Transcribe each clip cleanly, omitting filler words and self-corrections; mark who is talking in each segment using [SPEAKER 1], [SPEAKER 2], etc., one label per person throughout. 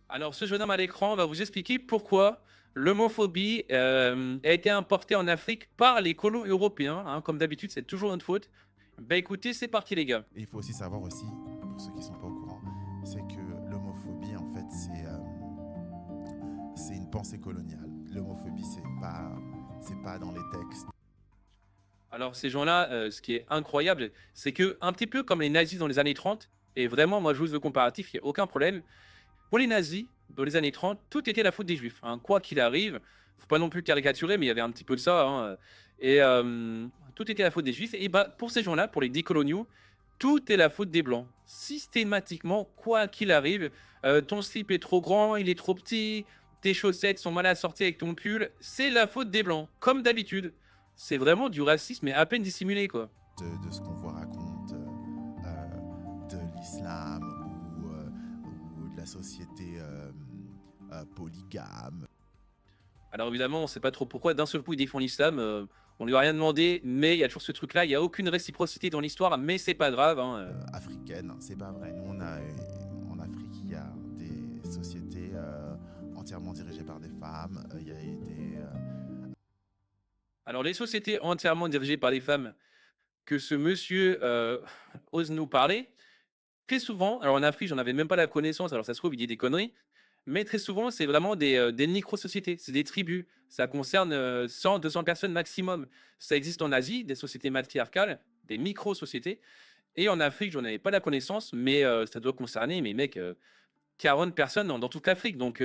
[SPEAKER 1] Alors, ce jeune homme à l'écran va vous expliquer pourquoi l'homophobie a été importée en Afrique par les colons européens, hein. Comme d'habitude, c'est toujours notre faute. Bah écoutez, c'est parti les gars.
[SPEAKER 2] Et il faut aussi savoir aussi, pour ceux qui ne sont pas au courant, c'est que l'homophobie, en fait, c'est une pensée coloniale. L'homophobie, c'est pas dans les textes.
[SPEAKER 1] Alors, ces gens-là, ce qui est incroyable, c'est que un petit peu comme les nazis dans les années 30, et vraiment, moi je vous le comparatif, il n'y a aucun problème. Pour les nazis, dans les années 30, tout était la faute des juifs, hein. Quoi qu'il arrive, faut pas non plus caricaturer, mais il y avait un petit peu de ça, hein. Et tout était la faute des juifs. Et bah, pour ces gens-là, pour les décoloniaux, tout est la faute des blancs. Systématiquement, quoi qu'il arrive, ton slip est trop grand, il est trop petit, tes chaussettes sont mal assorties avec ton pull, c'est la faute des blancs, comme d'habitude. C'est vraiment du racisme, mais à peine dissimulé, quoi.
[SPEAKER 2] De ce qu'on vous raconte de l'islam ou de la société polygame.
[SPEAKER 1] Alors évidemment, on ne sait pas trop pourquoi, d'un seul coup, il défend l'islam. On lui a rien demandé, mais il y a toujours ce truc-là. Il y a aucune réciprocité dans l'histoire, mais c'est pas grave, hein.
[SPEAKER 2] Africaine, c'est pas vrai. Nous, en Afrique, il y a des sociétés entièrement dirigées par des femmes. Il y a des
[SPEAKER 1] Alors les sociétés entièrement dirigées par des femmes, que ce monsieur ose nous parler, très souvent, alors en Afrique, j'en avais même pas la connaissance, alors ça se trouve, il dit des conneries, mais très souvent, c'est vraiment des micro-sociétés, c'est des tribus. Ça concerne 100, 200 personnes maximum. Ça existe en Asie, des sociétés matriarcales, des micro-sociétés. Et en Afrique, j'en avais pas la connaissance, mais ça doit concerner, mais mec, 40 personnes dans toute l'Afrique. Donc,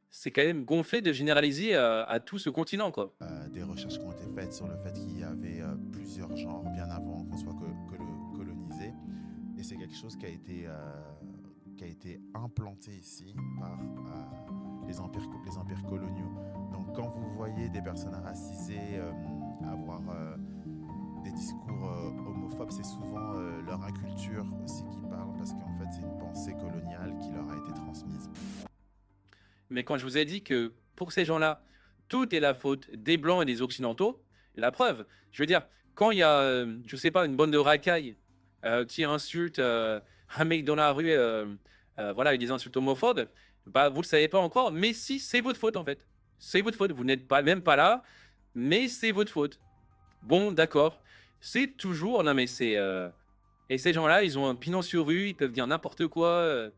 [SPEAKER 1] c'est quand même gonflé de généraliser à tout ce continent, quoi.
[SPEAKER 2] des recherches qui ont été faites sur le fait qu'il y avait plusieurs genres bien avant qu'on soit colonisé. Et c'est quelque chose qui a été implanté ici par les empires coloniaux. Donc quand vous voyez des personnes racisées avoir des discours homophobes, c'est souvent leur inculture aussi qui parle, parce qu'en fait c'est une pensée coloniale qui leur a été transmise.
[SPEAKER 1] Mais quand je vous ai dit que pour ces gens-là, tout est la faute des Blancs et des Occidentaux, la preuve, je veux dire, quand il y a, je sais pas, une bande de racailles qui insulte un mec dans la rue, voilà, avec des insultes homophobes, bah, vous le savez pas encore, mais si, c'est votre faute en fait. C'est votre faute. Vous n'êtes pas, même pas là, mais c'est votre faute. Bon, d'accord. C'est toujours, non mais c'est, et ces gens-là, ils ont un pignon sur rue, ils peuvent dire n'importe quoi.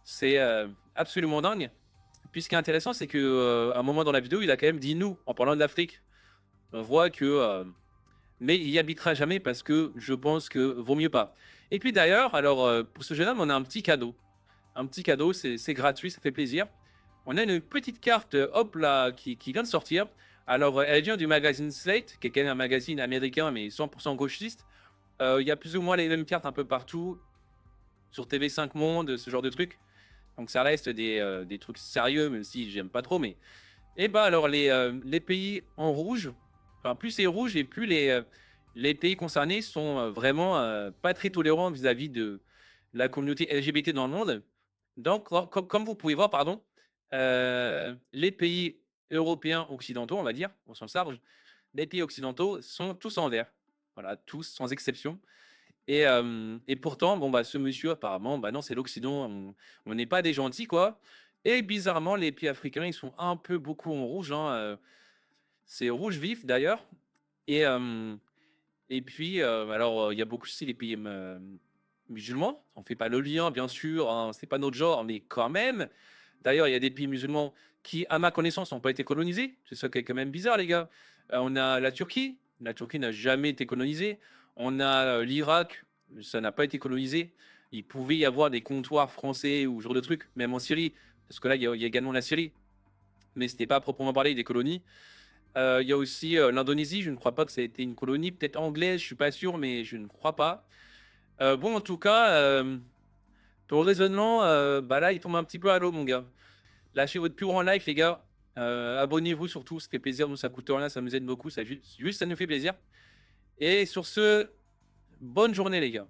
[SPEAKER 1] C'est absolument dingue. Puis ce qui est intéressant, c'est que à un moment dans la vidéo, il a quand même dit nous en parlant de l'Afrique. On voit que, mais il y habitera jamais parce que je pense que vaut mieux pas. Et puis d'ailleurs, alors pour ce jeune homme, on a un petit cadeau. Un petit cadeau, c'est gratuit, ça fait plaisir. On a une petite carte, hop là, qui vient de sortir. Alors, elle vient du magazine Slate, qui est quand même un magazine américain, mais 100% gauchiste. Il y a plus ou moins les mêmes cartes un peu partout, sur TV5 Monde, ce genre de trucs. Donc ça reste des trucs sérieux, même si j'aime pas trop. Mais et bah alors les pays en rouge, enfin plus c'est rouge et plus les pays concernés sont vraiment pas très tolérants vis-à-vis de la communauté LGBT dans le monde. Donc comme vous pouvez voir, pardon, les pays européens occidentaux, on va dire, au sens large, les pays occidentaux sont tous en vert. Voilà, tous sans exception. Et pourtant, bon, bah, ce monsieur apparemment, bah, non, c'est l'Occident, on n'est pas des gentils, quoi. Et bizarrement, les pays africains, ils sont un peu beaucoup en rouge, hein, c'est rouge vif d'ailleurs. Et et puis, alors, il y a beaucoup aussi les pays, musulmans. On fait pas le lien, bien sûr, hein, c'est pas notre genre, mais quand même. D'ailleurs, il y a des pays musulmans qui, à ma connaissance, n'ont pas été colonisés. C'est ça qui est quand même bizarre, les gars. On a la Turquie. La Turquie n'a jamais été colonisée. On a l'Irak. Ça n'a pas été colonisé. Il pouvait y avoir des comptoirs français ou ce genre de trucs, même en Syrie. Parce que là, il y a également la Syrie. Mais c'était pas à proprement parler des colonies. Il y a aussi l'Indonésie. Je ne crois pas que ça a été une colonie. Peut-être anglaise, je suis pas sûr, mais je ne crois pas. Bon, en tout cas, ton raisonnement, bah là, il tombe un petit peu à l'eau, mon gars. Lâchez votre plus grand like, les gars. Abonnez-vous surtout, ça fait plaisir. Nous, ça coûte rien, ça nous aide beaucoup. Ça, juste, ça nous fait plaisir. Et sur ce, bonne journée, les gars.